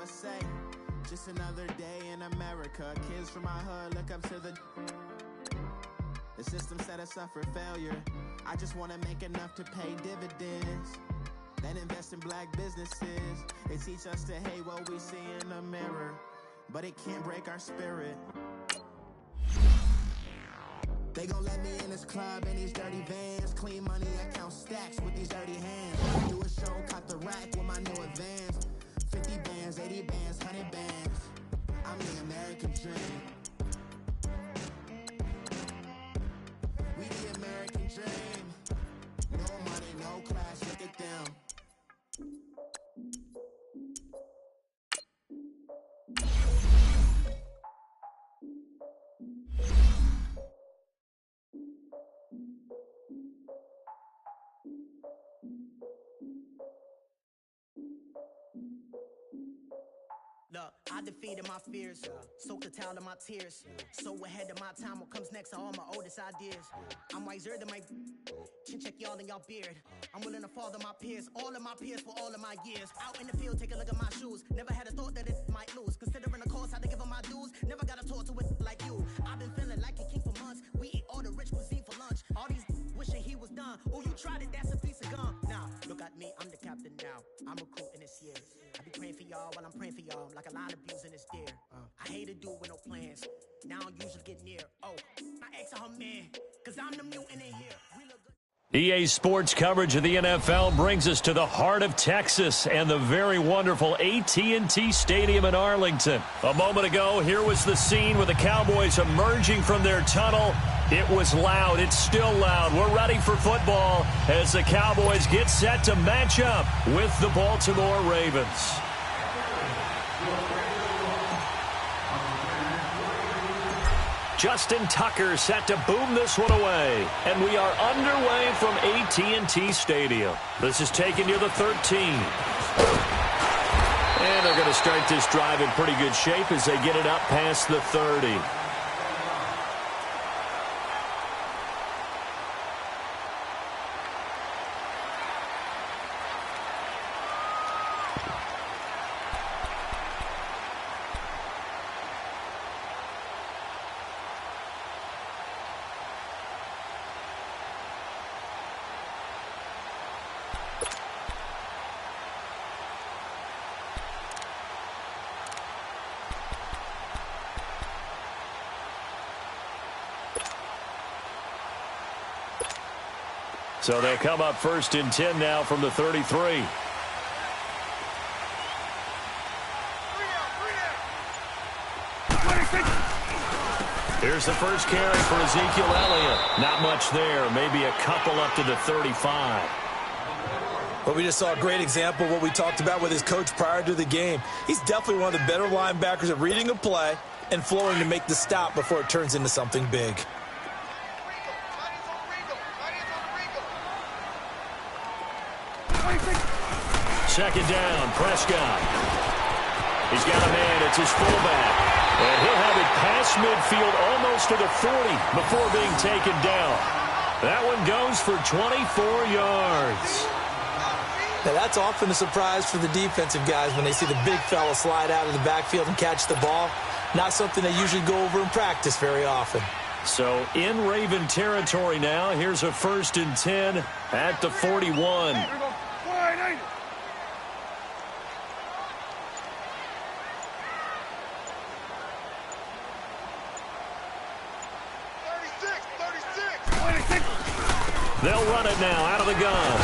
USA. Just another day in America. Kids from my hood look up to the system set us up for failure. I just want to make enough to pay dividends, then invest in black businesses. They teach us to hate what we see in the mirror, but it can't break our spirit. They gon' let me in this club in these dirty vans. Clean money, I count stacks with these dirty hands. Do a show, caught the rack with my new advance. 50 bands, 80 bands, 100 bands. I'm the American dream. We the American dream. No money, no class, look at them. Look, I defeated my fears, soaked the towel in my tears. So ahead of my time, what comes next are all my oldest ideas. I'm wiser than my chin check y'all in y'all beard. I'm willing to father my peers, all of my peers for all of my years. Out in the field, take a look at my shoes. Never had a thought that it might lose. Considering the cost, I had to give them my dues. Never got a talk to it like you. I've been feeling like a king for months. We eat all the rich cuisine for lunch. All these wishing he was done. Oh, you tried it, that's a piece of gum. Now, look at me, I'm the captain now. I'm recruiting this year. I be praying for y'all while I'm praying for y'all. Like a line of abusing this deer. I hate a dude with no plans. Now I don't usually get near. Oh, my ex are her man. Cause I'm the mutant in here. EA Sports coverage of the NFL brings us to the heart of Texas and the very wonderful AT&T Stadium in Arlington. A moment ago, here was the scene with the Cowboys emerging from their tunnel. It was loud. It's still loud. We're ready for football as the Cowboys get set to match up with the Baltimore Ravens. Justin Tucker set to boom this one away. And we are underway from AT&T Stadium. This is taken near the 13. And they're going to start this drive in pretty good shape as they get it up past the 30. So they'll come up first and 10 now from the 33. Here's the first carry for Ezekiel Elliott. Not much there. Maybe a couple up to the 35. Well, we just saw a great example of what we talked about with his coach prior to the game. He's definitely one of the better linebackers at reading a play and flowing to make the stop before it turns into something big. Second down, Prescott. He's got a man. It's his fullback. And he'll have it past midfield almost to the 40 before being taken down. That one goes for 24 yards. Now, that's often a surprise for the defensive guys when they see the big fella slide out of the backfield and catch the ball. Not something they usually go over in practice very often. So in Raven territory now. Here's a first and 10 at the 41. They'll run it now out of the gun.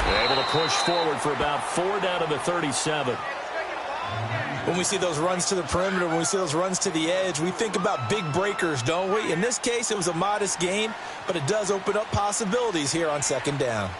They're able to push forward for about 4 down to the 37. When we see those runs to the perimeter, when we see those runs to the edge, we think about big breakers, don't we? In this case, it was a modest gain, but it does open up possibilities here on second down.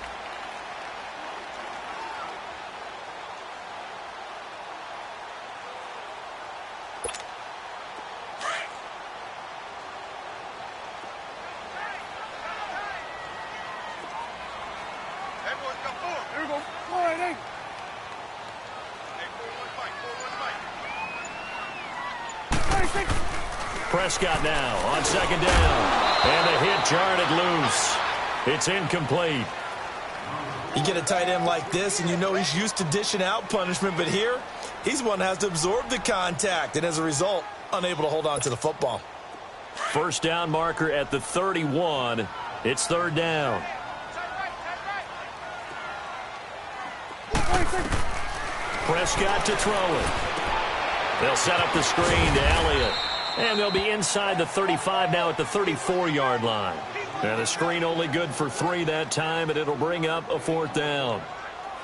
Prescott now on second down. And the hit jarred it loose. It's incomplete. You get a tight end like this, and you know he's used to dishing out punishment, but here, he's one that has to absorb the contact, and as a result, unable to hold on to the football. First down marker at the 31. It's third down. Prescott to throw it. They'll set up the screen to Elliott. And they'll be inside the 35 now at the 34-yard line. And the screen only good for 3 that time, and it'll bring up a fourth down.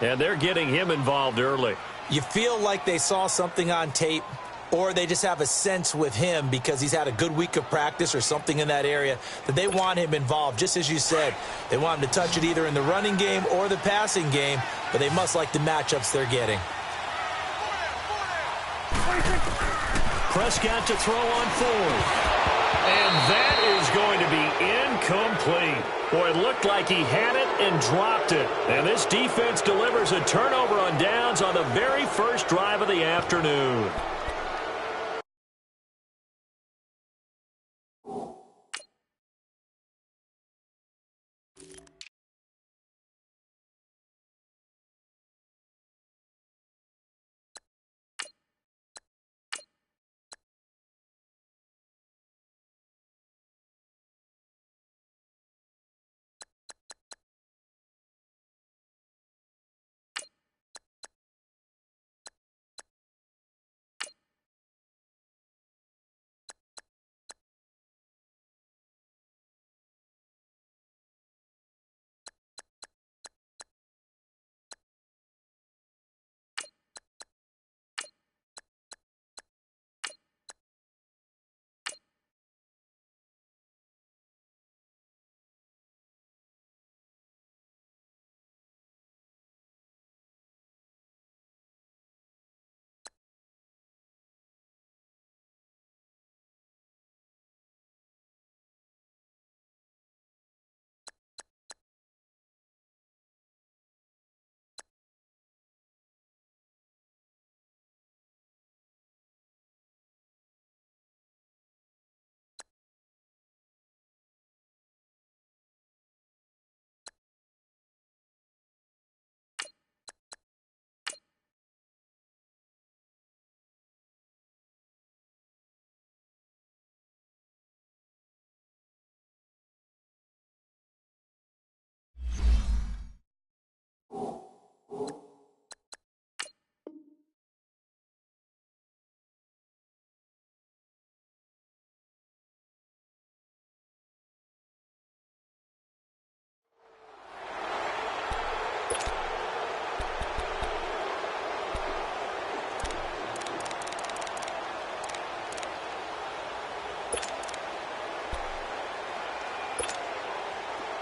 And they're getting him involved early. You feel like they saw something on tape, or they just have a sense with him because he's had a good week of practice or something in that area that they want him involved. Just as you said, they want him to touch it either in the running game or the passing game, but they must like the matchups they're getting. Prescott to throw on fourth. And that is going to be incomplete. Boy, it looked like he had it and dropped it. And this defense delivers a turnover on downs on the very first drive of the afternoon.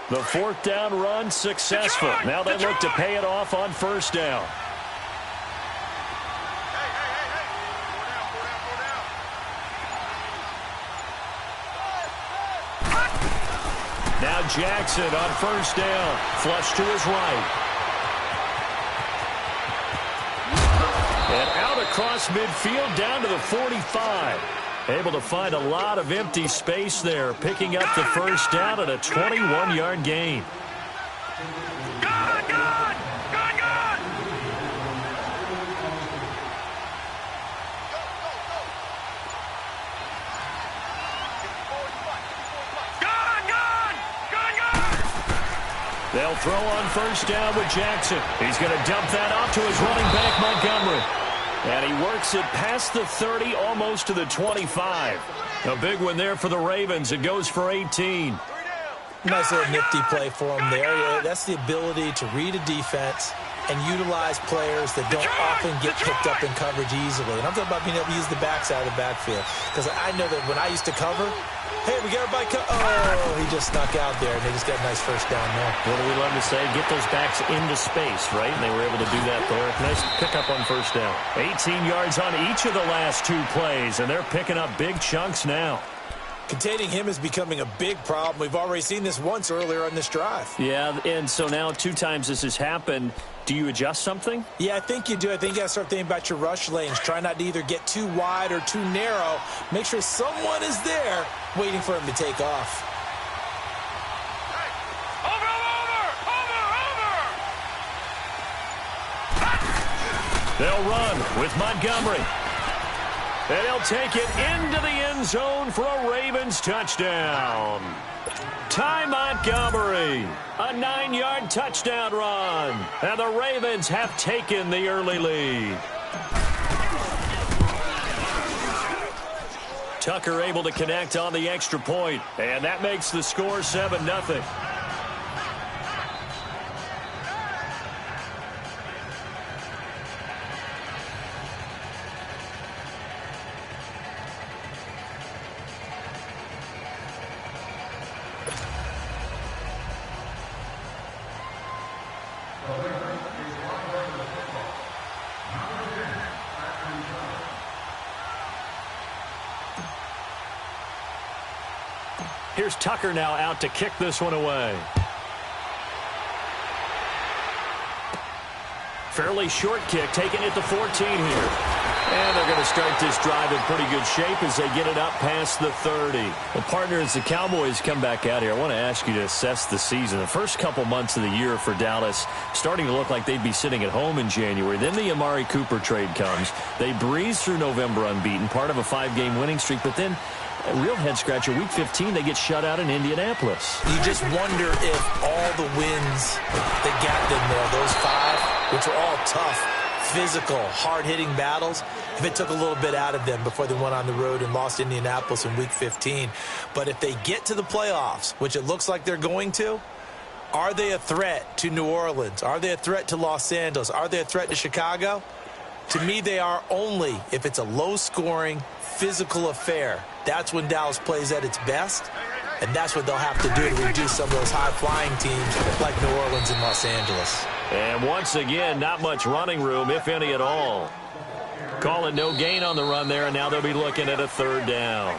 The fourth down run successful. Now they look to pay it off on first down. Now Jackson on first down. Flush to his right. And out across midfield down to the 45. Able to find a lot of empty space there, picking up the first down at a 21-yard gain. They'll throw on first down with Jackson. He's going to dump that off to his running back, Montgomery. And he works it past the 30, almost to the 25. A big one there for the Ravens. It goes for 18. Nice little nifty play for him there. Yeah, that's the ability to read a defense and utilize players that don't often get picked up in coverage easily. And I'm talking about being able to use the backside of the backfield. Because I know that when I used to cover, hey, we got everybody oh, he just snuck out there, and they just got a nice first down there. What do we love to say? Get those backs into space, right? And they were able to do that there. Nice pickup on first down. 18 yards on each of the last two plays, and they're picking up big chunks now. Containing him is becoming a big problem. We've already seen this once earlier on this drive. Yeah, and so now 2 times this has happened. Do you adjust something? Yeah, I think you do. I think you got to start thinking about your rush lanes. Try not to either get too wide or too narrow. Make sure someone is there waiting for him to take off. They'll run with Montgomery. And he'll take it into the end zone for a Ravens touchdown. Ty Montgomery, a 9-yard touchdown run. And the Ravens have taken the early lead. Tucker able to connect on the extra point, and that makes the score 7-0. Here's Tucker now out to kick this one away. Fairly short kick, taking it to 14 here. And they're going to start this drive in pretty good shape as they get it up past the 30. Well, partner, as the Cowboys come back out here, I want to ask you to assess the season. The first couple months of the year for Dallas starting to look like they'd be sitting at home in January. Then the Amari Cooper trade comes. They breeze through November unbeaten, part of a 5-game winning streak, but then a real head-scratcher, Week 15, they get shut out in Indianapolis. You just wonder if all the wins that got them there, those 5, which were all tough, physical, hard-hitting battles, if it took a little bit out of them before they went on the road and lost Indianapolis in Week 15. But if they get to the playoffs, which it looks like they're going to, are they a threat to New Orleans? Are they a threat to Los Angeles? Are they a threat to Chicago? To me, they are only if it's a low-scoring, physical affair. That's when Dallas plays at its best, and that's what they'll have to do to reduce some of those high-flying teams like New Orleans and Los Angeles. And once again, not much running room, if any at all. Call it no gain on the run there, and now they'll be looking at a 3rd down.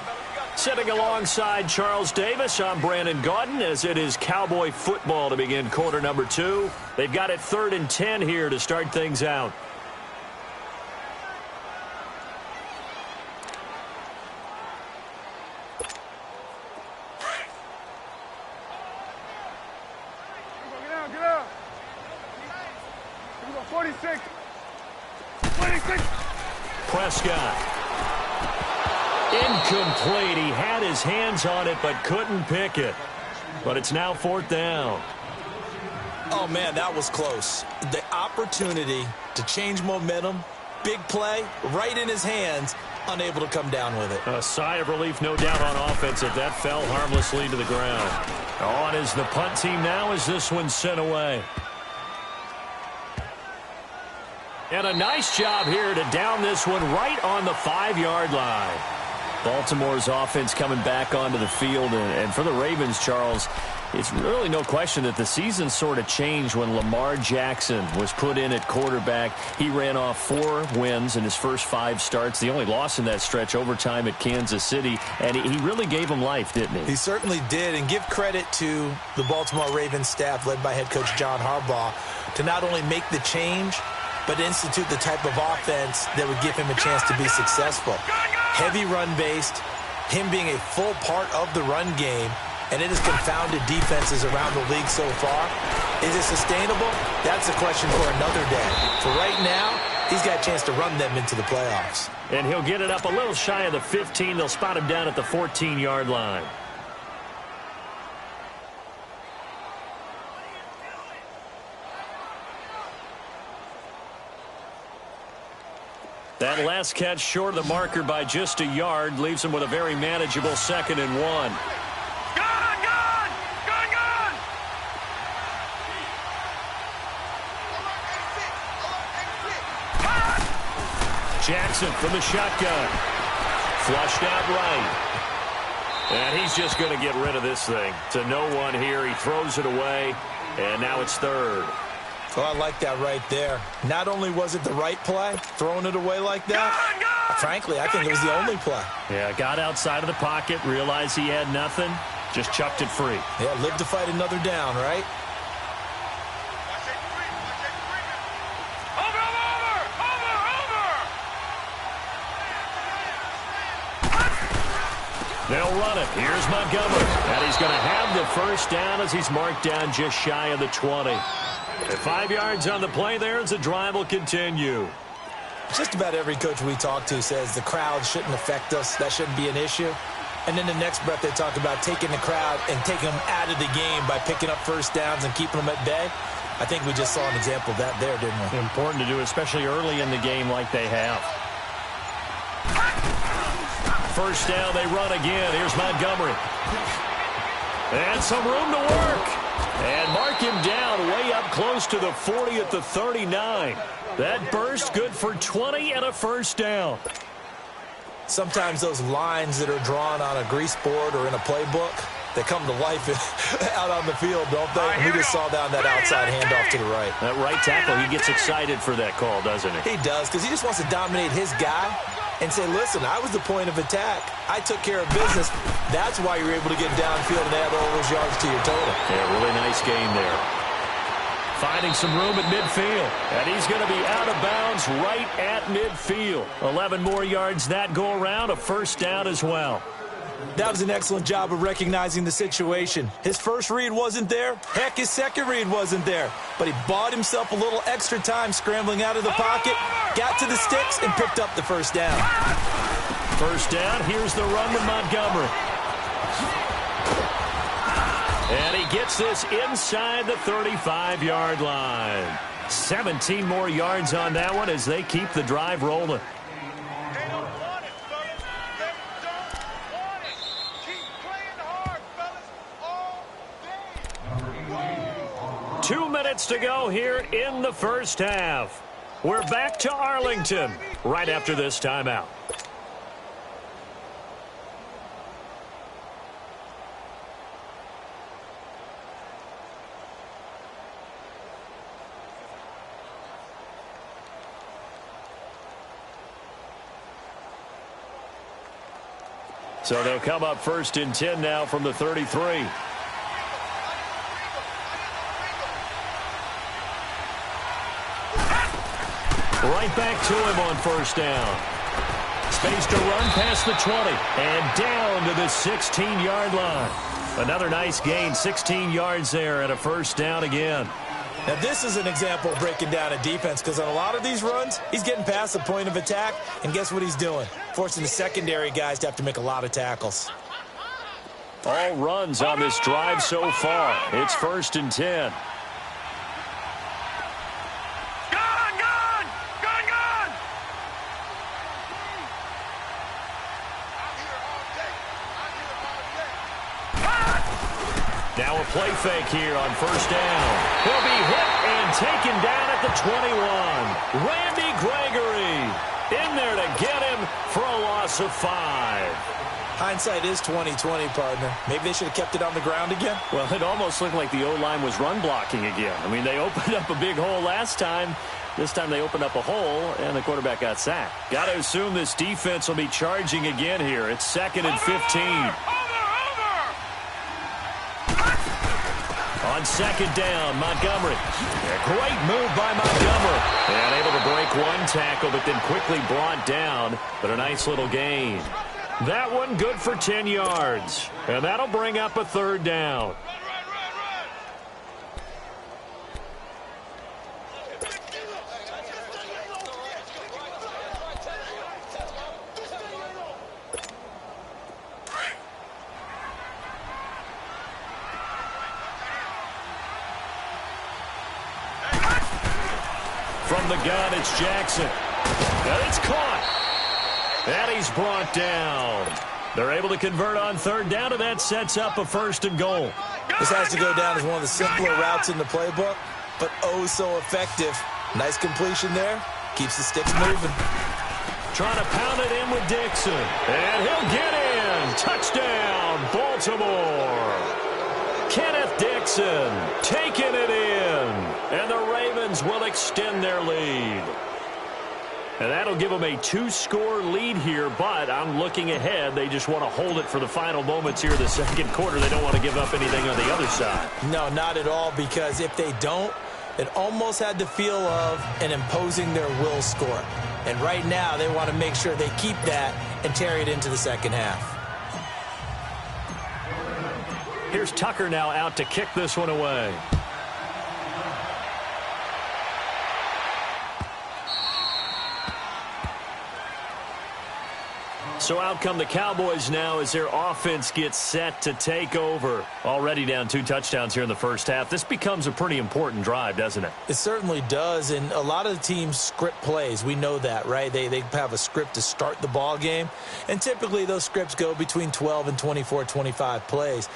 Sitting alongside Charles Davis, I'm Brandon Gaudin, as it is Cowboy football to begin quarter number 2. They've got it 3rd and 10 here to start things out. Prescott. Incomplete. He had his hands on it but couldn't pick it. But it's now 4th down. Oh, man, that was close. The opportunity to change momentum, big play, right in his hands, unable to come down with it. A sigh of relief, no doubt, on offense if that fell harmlessly to the ground. On is the punt team now as this one's sent away. And a nice job here to down this one right on the 5-yard line. Baltimore's offense coming back onto the field. And for the Ravens, Charles, it's really no question that the season sort of changed when Lamar Jackson was put in at quarterback. He ran off 4 wins in his first 5 starts. The only loss in that stretch, overtime at Kansas City. And he really gave him life, didn't he? He certainly did. And give credit to the Baltimore Ravens staff led by head coach John Harbaugh to not only make the change, but institute the type of offense that would give him a chance to be successful. Heavy run-based, him being a full part of the run game, and it has confounded defenses around the league so far. Is it sustainable? That's a question for another day. For right now, he's got a chance to run them into the playoffs. And he'll get it up a little shy of the 15. They'll spot him down at the 14-yard line. That last catch short of the marker by just a yard leaves him with a very manageable 2nd and 1. Jackson from the shotgun. Flushed out right. And he's just going to get rid of this thing. To no one here. He throws it away. And now it's 3rd. Well, I like that right there. Not only was it the right play, throwing it away like that, frankly, I think it was the only play. Yeah, got outside of the pocket, realized he had nothing, just chucked it free. Yeah, live to fight another down, right? They'll run it. Here's Montgomery. And he's going to have the 1st down as he's marked down just shy of the 20. 5 yards on the play there as the drive will continue. Just about every coach we talk to says the crowd shouldn't affect us. That shouldn't be an issue. And then the next breath they talk about taking the crowd and taking them out of the game by picking up first downs and keeping them at bay. I think we just saw an example of that there, didn't we? Important to do, especially early in the game like they have. First down, they run again. Here's Montgomery. And some room to work. And mark him down way up close to the 40 at the 39. That burst good for 20 and a first down. Sometimes those lines that are drawn on a grease board or in a playbook, they come to life out on the field, don't they? And we just saw down that outside handoff to the right. That right tackle, he gets excited for that call, doesn't he? He does, because he just wants to dominate his guy and say, listen, I was the point of attack. I took care of business. That's why you're able to get downfield and add all those yards to your total. Yeah, really nice game there. Finding some room at midfield. And he's going to be out of bounds right at midfield. 11 more yards that go around, a first down as well. That was an excellent job of recognizing the situation. His first read wasn't there. Heck, his second read wasn't there. But he bought himself a little extra time scrambling out of the pocket, got to the sticks, and picked up the first down. First down, here's the run to Montgomery. And he gets this inside the 35-yard line. 17 more yards on that one as they keep the drive rolling. 2 minutes to go here in the first half. We're back to Arlington right after this timeout. So they'll come up first and 10 now from the 33. Right back to him on first down. Space to run past the 20 and down to the 16-yard line. Another nice gain, 16 yards there and a first down again. Now, this is an example of breaking down a defense because on a lot of these runs, he's getting past the point of attack, and guess what he's doing? Forcing the secondary guys to have to make a lot of tackles. All runs on this drive so far. It's first and 10. Now a play fake here on first down. He'll be hit and taken down at the 21. Randy Gregory in there to get him for a loss of 5. Hindsight is 20/20, partner. Maybe they should have kept it on the ground again. Well, it almost looked like the O-line was run blocking again. I mean, they opened up a big hole last time. This time they opened up a hole, and the quarterback got sacked. Got to assume this defense will be charging again here. It's 2nd and 15. On second down, Montgomery. A great move by Montgomery. And able to break one tackle, but then quickly brought down. But a nice little gain. That one good for 10 yards. And that'll bring up a third down. From the gun, it's Jackson. And it's caught. And he's brought down. They're able to convert on third down, and that sets up a first and goal. This has to go down as one of the simpler routes in the playbook, but oh so effective. Nice completion there. Keeps the sticks moving. Trying to pound it in with Dixon. And he'll get in. Touchdown, Baltimore. Kenneth Dixon taking it in. And the Ravens will extend their lead. And that'll give them a 2-score lead here, but I'm looking ahead. They just want to hold it for the final moments here of the second quarter. They don't want to give up anything on the other side. No, not at all, because if they don't, it almost had the feel of an imposing their will score. And right now, they want to make sure they keep that and carry it into the second half. Here's Tucker now out to kick this one away. So out come the Cowboys now as their offense gets set to take over. Already down 2 touchdowns here in the first half. This becomes a pretty important drive, doesn't it? It certainly does, and a lot of the teams script plays. We know that, right? They have a script to start the ball game, and typically those scripts go between 12 and 24, 25 plays.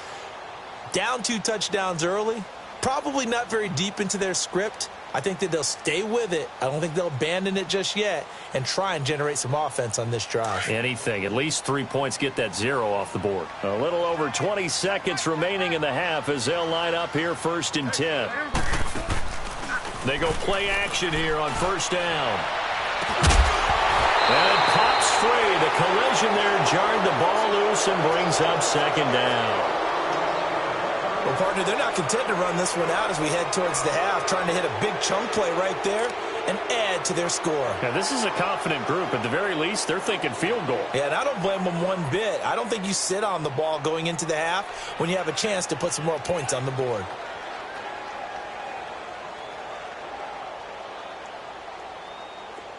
Down 2 touchdowns early, probably not very deep into their script. I think that they'll stay with it. I don't think they'll abandon it just yet and try and generate some offense on this drive. Anything. At least 3 points, get that 0 off the board. A little over 20 seconds remaining in the half as they'll line up here 1st and 10. They go play action here on 1st down. And it pops free. The collision there jarred the ball loose and brings up 2nd down. Well, partner, they're not content to run this one out as we head towards the half, trying to hit a big chunk play right there and add to their score. Now, this is a confident group. At the very least, they're thinking field goal. Yeah, and I don't blame them one bit. I don't think you sit on the ball going into the half when you have a chance to put some more points on the board.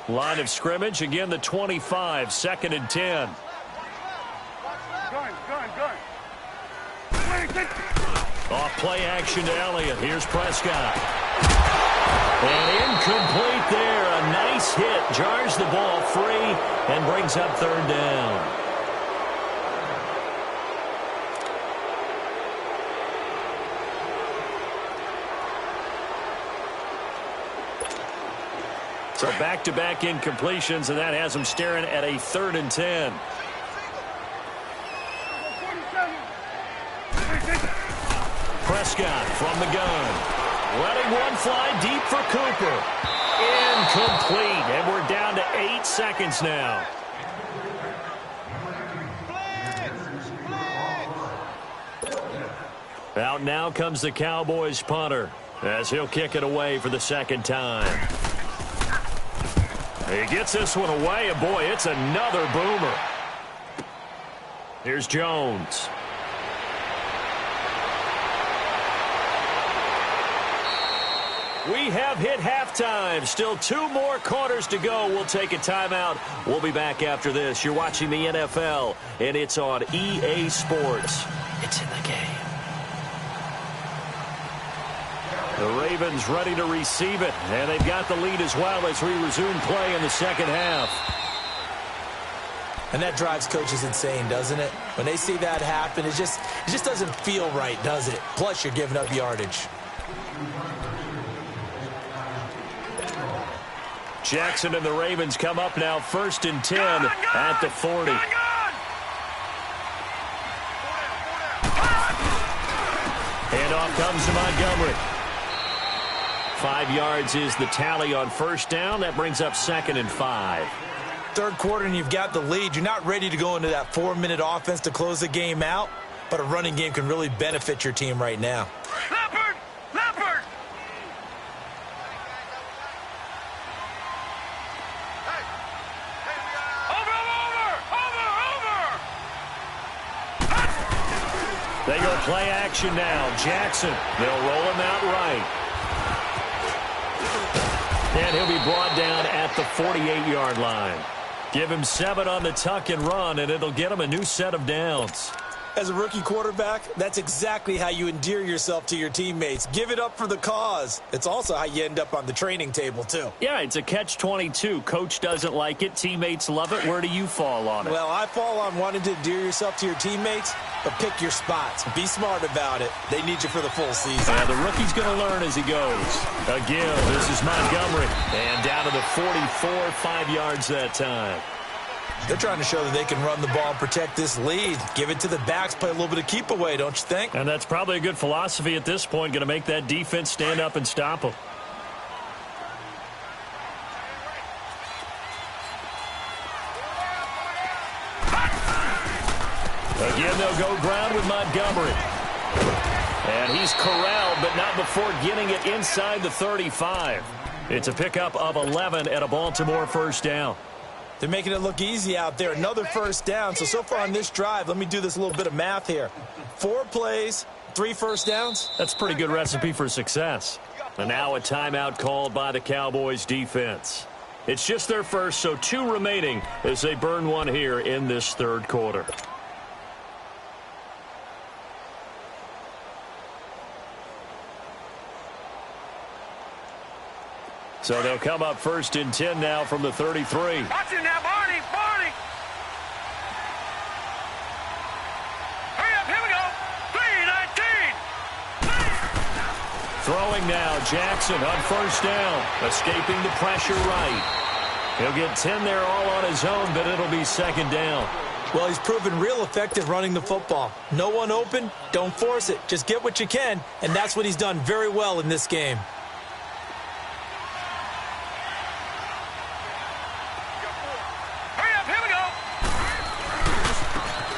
Line of scrimmage, again the 25, 2nd and 10. Off play action to Elliott. Here's Prescott. And incomplete there. A nice hit. Jars the ball free and brings up 3rd down. So back-to-back incompletions, and that has them staring at a 3rd and 10. Prescott from the gun. Letting one fly deep for Cooper. Incomplete. And we're down to 8 seconds now. Out now comes the Cowboys punter as he'll kick it away for the 2nd time. He gets this one away, and boy, it's another boomer. Here's Jones. We have hit halftime. Still 2 more quarters to go. We'll take a timeout. We'll be back after this. You're watching the NFL, and it's on EA Sports. It's in the game. The Ravens ready to receive it, and they've got the lead as well as we resume play in the 2nd half. And that drives coaches insane, doesn't it? When they see that happen, it just doesn't feel right, does it? Plus, you're giving up yardage. Jackson and the Ravens come up now 1st and 10 at the 40. Handoff comes to Montgomery. 5 yards is the tally on 1st down. That brings up 2nd and 5. 3rd quarter and you've got the lead. You're not ready to go into that 4-minute offense to close the game out, but a running game can really benefit your team right now. They go play action now. Jackson, they'll roll him out right. And he'll be brought down at the 48-yard line. Give him 7 on the tuck and run, and it'll get him a new set of downs. As a rookie quarterback, that's exactly how you endear yourself to your teammates. Give it up for the cause. It's also how you end up on the training table, too. Yeah, it's a catch-22. Coach doesn't like it. Teammates love it. Where do you fall on it? Well, I fall on wanting to endear yourself to your teammates, but pick your spots. Be smart about it. They need you for the full season. Yeah, the rookie's going to learn as he goes. Again, this is Montgomery. And down to the 44, 5 yards that time. They're trying to show that they can run the ball and protect this lead. Give it to the backs, play a little bit of keep away, don't you think? And that's probably a good philosophy at this point, going to make that defense stand up and stop them. Again, they'll go ground with Montgomery. And he's corralled, but not before getting it inside the 35. It's a pickup of 11 at a Baltimore 1st down. They're making it look easy out there. Another 1st down. So far on this drive, let me do this little bit of math here. 4 plays, 3 1st downs. That's a pretty good recipe for success. And now a timeout called by the Cowboys defense. It's just their first, so 2 remaining as they burn one here in this third quarter. So they'll come up 1st and 10 now from the 33. Watch it now, Barney! Barney! Hurry up, here we go! 3-19! Throwing now, Jackson on 1st down. Escaping the pressure right. He'll get 10 there all on his own, but it'll be 2nd down. Well, he's proven real effective running the football. No one open, don't force it. Just get what you can, and that's what he's done very well in this game.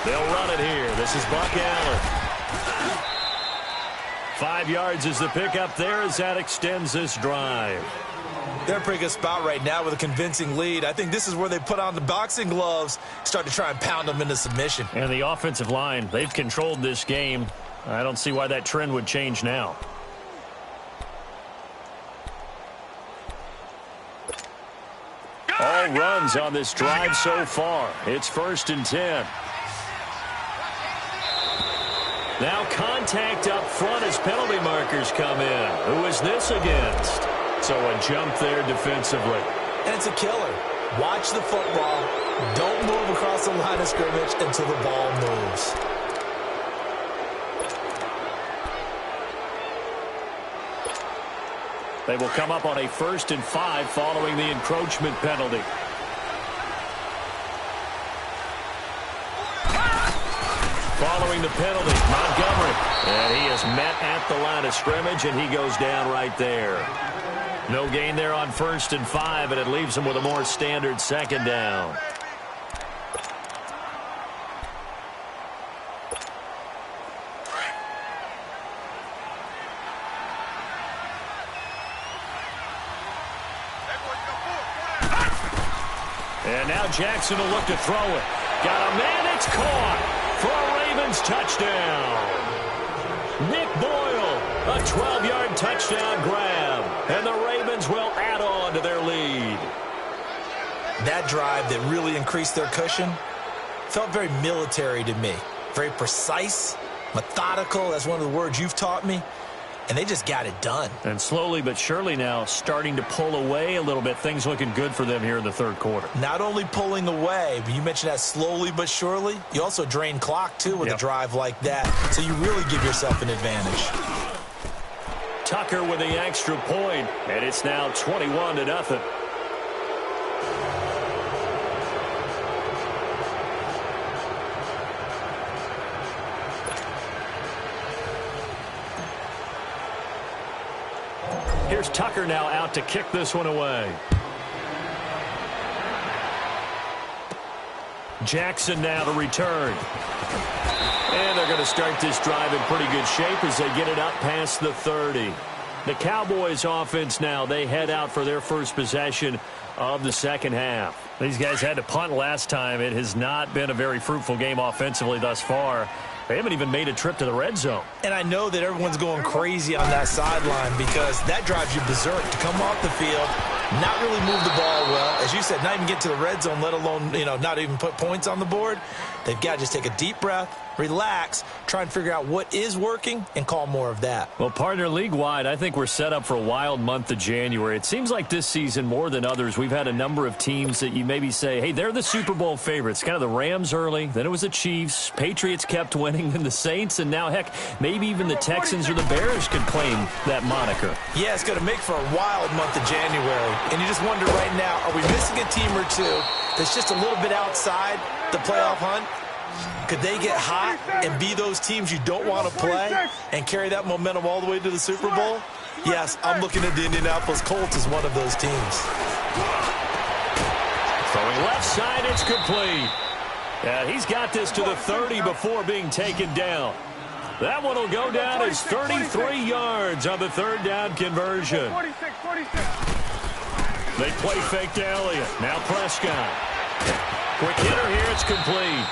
They'll run it here. This is Buck Allen. 5 yards is the pickup there as that extends this drive. They're in a pretty good spot right now with a convincing lead. I think this is where they put on the boxing gloves, start to try and pound them into submission. And the offensive line, they've controlled this game. I don't see why that trend would change now. All runs on this drive so far. It's 1st and 10. Now contact up front as penalty markers come in. Who is this against? So a jump there defensively. And it's a killer. Watch the football. Don't move across the line of scrimmage until the ball moves. They will come up on a 1st and 5 following the encroachment penalty. Following the penalty, Montgomery. And he is met at the line of scrimmage, and he goes down right there. No gain there on 1st and 5, and it leaves him with a more standard 2nd down. And now Jackson will look to throw it. Got a man, it's caught. For a Ravens touchdown. Nick Boyle, a 12-yard touchdown grab. And the Ravens will add on to their lead. That drive that really increased their cushion felt very military to me. Very precise, methodical. That's one of the words you've taught me. And they just got it done. And slowly but surely now starting to pull away a little bit. Things looking good for them here in the third quarter. Not only pulling away, but you mentioned that slowly but surely. You also drain clock, too, with a drive like that. So you really give yourself an advantage. Tucker with the extra point, and it's now 21-0. Here's Tucker now out to kick this one away. Jackson now to return. And they're going to start this drive in pretty good shape as they get it up past the 30. The Cowboys offense now, they head out for their first possession of the second half. These guys had to punt last time. It has not been a very fruitful game offensively thus far. They haven't even made a trip to the red zone. And I know that everyone's going crazy on that sideline because that drives you berserk to come off the field, not really move the ball well. As you said, not even get to the red zone, let alone, not even put points on the board. They've got to just take a deep breath, relax, try and figure out what is working, and call more of that. Well, partner, league-wide, I think we're set up for a wild month of January. It seems like this season, more than others, we've had a number of teams that you maybe say, hey, they're the Super Bowl favorites. Kind of the Rams early, then it was the Chiefs. Patriots kept winning, then the Saints, and now, heck, maybe even the Texans or the Bears could claim that moniker. Yeah, it's going to make for a wild month of January. And you just wonder right now, are we missing a team or two that's just a little bit outside the playoff hunt? Could they get hot and be those teams you don't want to play and carry that momentum all the way to the Super Bowl? Yes, I'm looking at the Indianapolis Colts as one of those teams. Throwing left side, it's complete. He's got this to the 30 before being taken down. That one will go down as 33 yards on the third down conversion. They play fake to Elliott. Now Prescott. Quick hitter here, it's complete.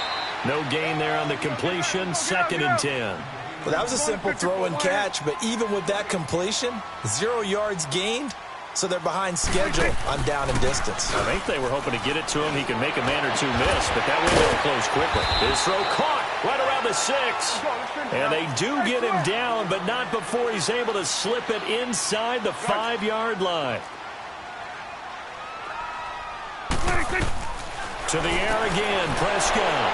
No gain there on the completion, 2nd and 10. Well, that was a simple throw and catch, but even with that completion, 0 yards gained, so they're behind schedule on down and distance. I think they were hoping to get it to him. He can make a man or two miss, but that window will close quickly. His throw caught right around the 6. And they do get him down, but not before he's able to slip it inside the 5-yard line. To the air again, Prescott.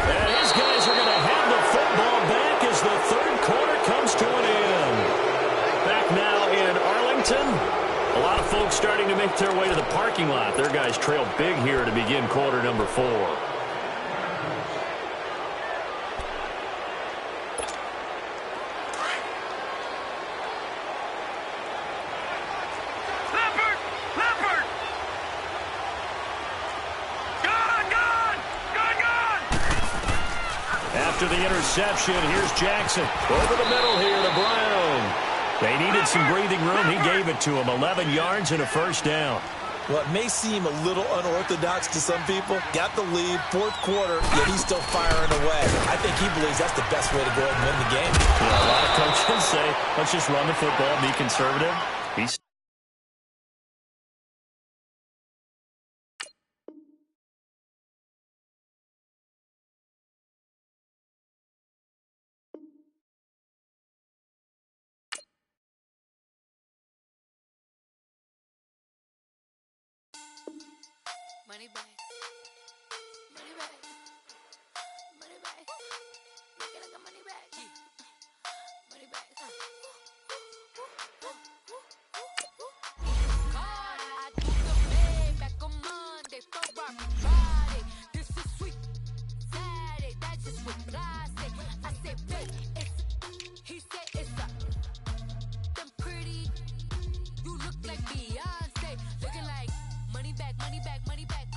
And his guys are going to have the football back as the third quarter comes to an end. Back now in Arlington. A lot of folks starting to make their way to the parking lot. Their guys trail big here to begin quarter number 4. After the interception, here's Jackson. Over the middle here to Brown. They needed some breathing room. He gave it to him. 11 yards and a first down. Well, it may seem a little unorthodox to some people. Got the lead, fourth quarter, yet he's still firing away. I think he believes that's the best way to go ahead and win the game. Yeah, a lot of coaches say, let's just run the football, be conservative. He's Money back. Money back. Money back. Make it like a money back. Money back. God, I do the bed back on Monday for rock Friday. This is sweet Saturday. That's just what I say. I said, wait, he said it's a them pretty. You look like Beyonce. Looking like money back, money back, money back,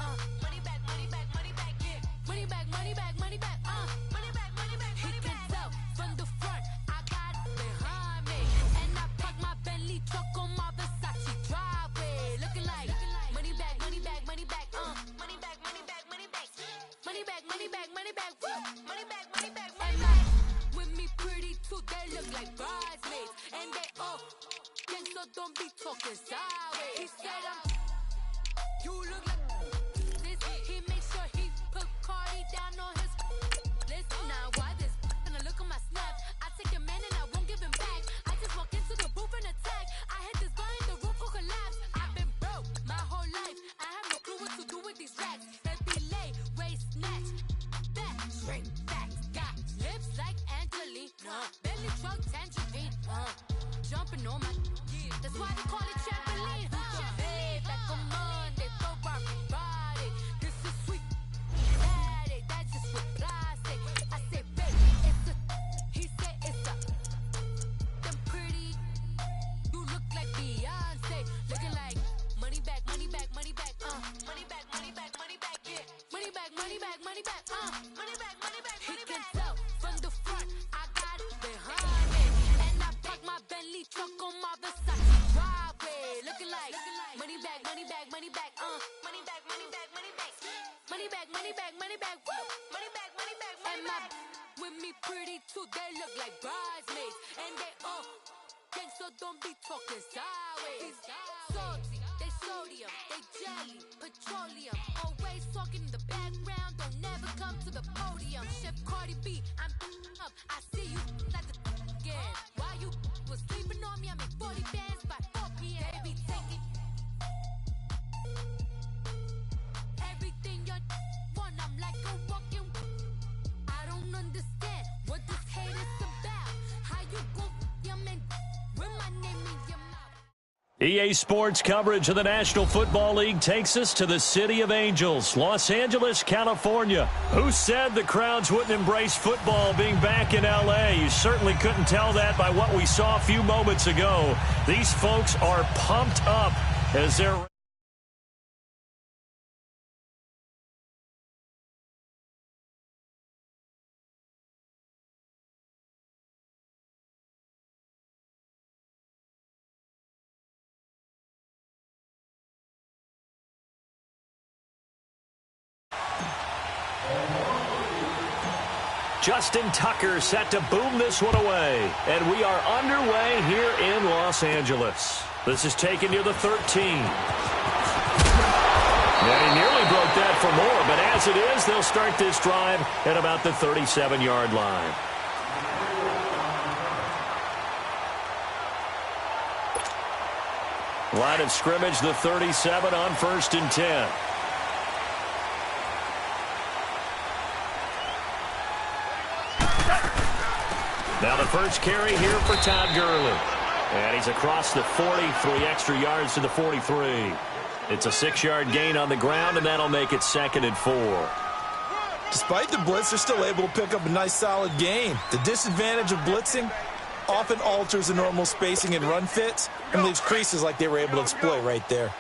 money back, money back, money back, yeah. Money back, money back, money back, money back, money back, money back. He can tell from the front, I got it behind me. And I parked my Bentley truck on my Versace driveway. Looking like money back, money back, money back, money back, money back, money back. Money back, money back, money back, money back, money back, money back. With me pretty too, they look like bridesmaids. And they all gang, so don't be talking sideways. He said you look like this. He makes sure he put Cardi down on his list. Now why this? Gonna look on my snap. I take a man and I won't give him back. I just walk into the booth and attack. I hit this guy in the roof will collapse. I've been broke my whole life. I have no clue what to do with these racks. Every lay, waist snatch, back, shrink, back. Got lips like Angelina, belly truck tangerine. Jumping on my, that's why they call it trampoline. Back on Monday, for rock Friday. This is sweet Saturday. That's just what I say. I say, babe, it's a. He said it's a. Them pretty. You look like Beyonce. Looking like money back, money back, money back, money back, money back, money back, yeah. Money back, money back, money back, money back, money back, money back. He can tell from the front, I got it behind me, and I parked my Bentley truck on my Versace driveway. Looking like money back, money back, money back, money back, money back, money back, money back, money back, money back, woo, money back, money back, money back. With me pretty too, they look like bridesmaids, and they all gang, so don't be talking sideways. Salty, they sodium, they jelly, petroleum, always talking in the background, don't never come to the podium. Chef Cardi B, I'm up, I see you like the again. While you was sleeping on me, I make 40 bands by 4 p.m. Baby, take it. Everything you want, I'm like a walking. I don't understand what this hate is about. How you go, your man, with my name in your mouth. EA Sports coverage of the National Football League takes us to the City of Angels, Los Angeles, California. Who said the crowds wouldn't embrace football being back in L.A.? You certainly couldn't tell that by what we saw a few moments ago. These folks are pumped up as they're... Justin Tucker set to boom this one away. And we are underway here in Los Angeles. This is taken near the 13. And he nearly broke that for more, but as it is, they'll start this drive at about the 37-yard line. Line of scrimmage, the 37 on 1st and 10. Now the first carry here for Todd Gurley. And he's across the 40, 3 extra yards to the 43. It's a 6-yard gain on the ground, and that'll make it 2nd and 4. Despite the blitz, they're still able to pick up a nice, solid gain. The disadvantage of blitzing often alters the normal spacing and run fits and leaves creases like they were able to exploit right there.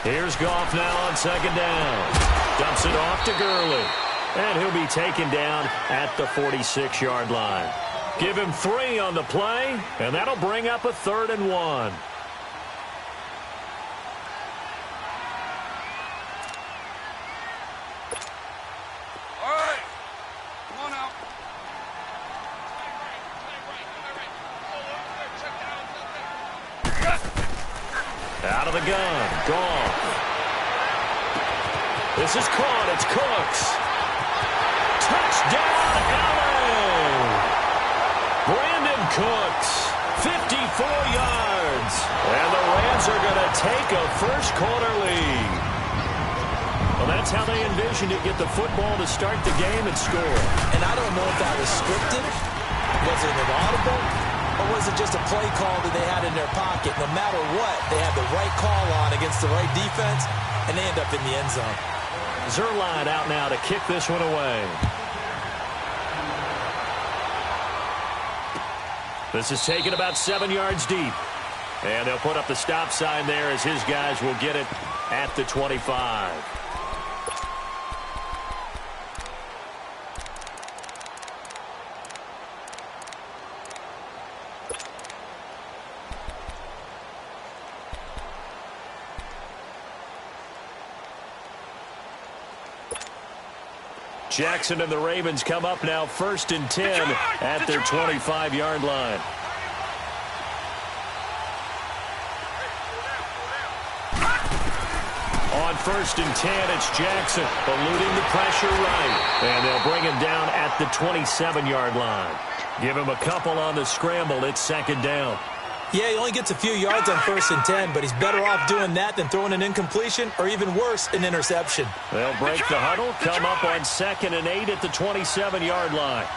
Here's Goff now on 2nd down. Dumps it off to Gurley. And he'll be taken down at the 46-yard line. Give him 3 on the play, and that'll bring up a 3rd and 1. All right. Come on out. Out of the gun. Goff. This is caught. It's Cooks. Touchdown, LA! Brandon Cooks, 54 yards. And the Rams are going to take a first-quarter lead. Well, that's how they envisioned it, get the football to start the game and score. And I don't know if that was scripted, was it an audible, or was it just a play call that they had in their pocket? No matter what, they had the right call on against the right defense, and they end up in the end zone. Zerline out now to kick this one away. This is taken about 7 yards deep. And they'll put up the stop sign there as his guys will get it at the 25. Jackson and the Ravens come up now 1st and 10 at their 25-yard line. On 1st and 10, it's Jackson eluding the pressure right. And they'll bring him down at the 27-yard line. Give him a couple on the scramble. It's 2nd down. Yeah, he only gets a few yards on 1st and 10, but he's better off doing that than throwing an incompletion or even worse, an interception. They'll break the huddle, come up on 2nd and 8 at the 27-yard line.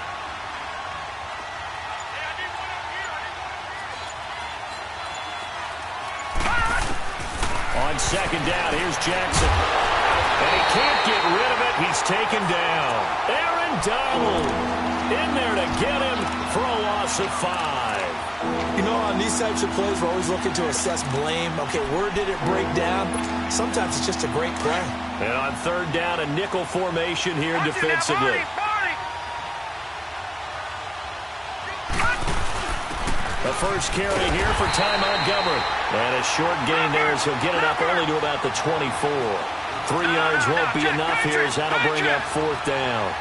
On 2nd down, here's Jackson. And he can't get rid of it. He's taken down. Aaron Donald in there to get him for a loss of 5. You know, on these types of plays, we're always looking to assess blame. Okay, where did it break down? Sometimes it's just a great play. And on 3rd down, a nickel formation here defensively. The first carry here for Ty Montgomery. And a short gain there as he'll get it up only to about the 24. 3 yards won't be enough here as that'll bring up 4th down.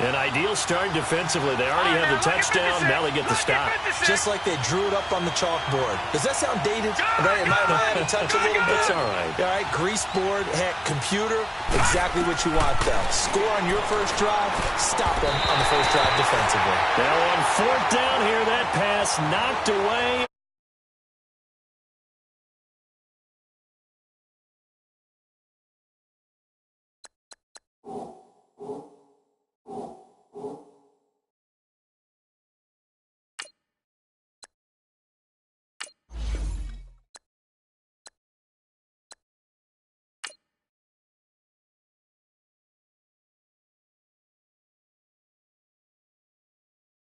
An ideal start defensively. They already have the touchdown. Now they get the stop. Just like they drew it up on the chalkboard. Does that sound dated? Right? Am I out of touch a little bit? It's all right. All right, grease board, heck, computer, exactly what you want, though. Score on your first drive, stop them on the first drive defensively. Now on 4th down here, that pass knocked away.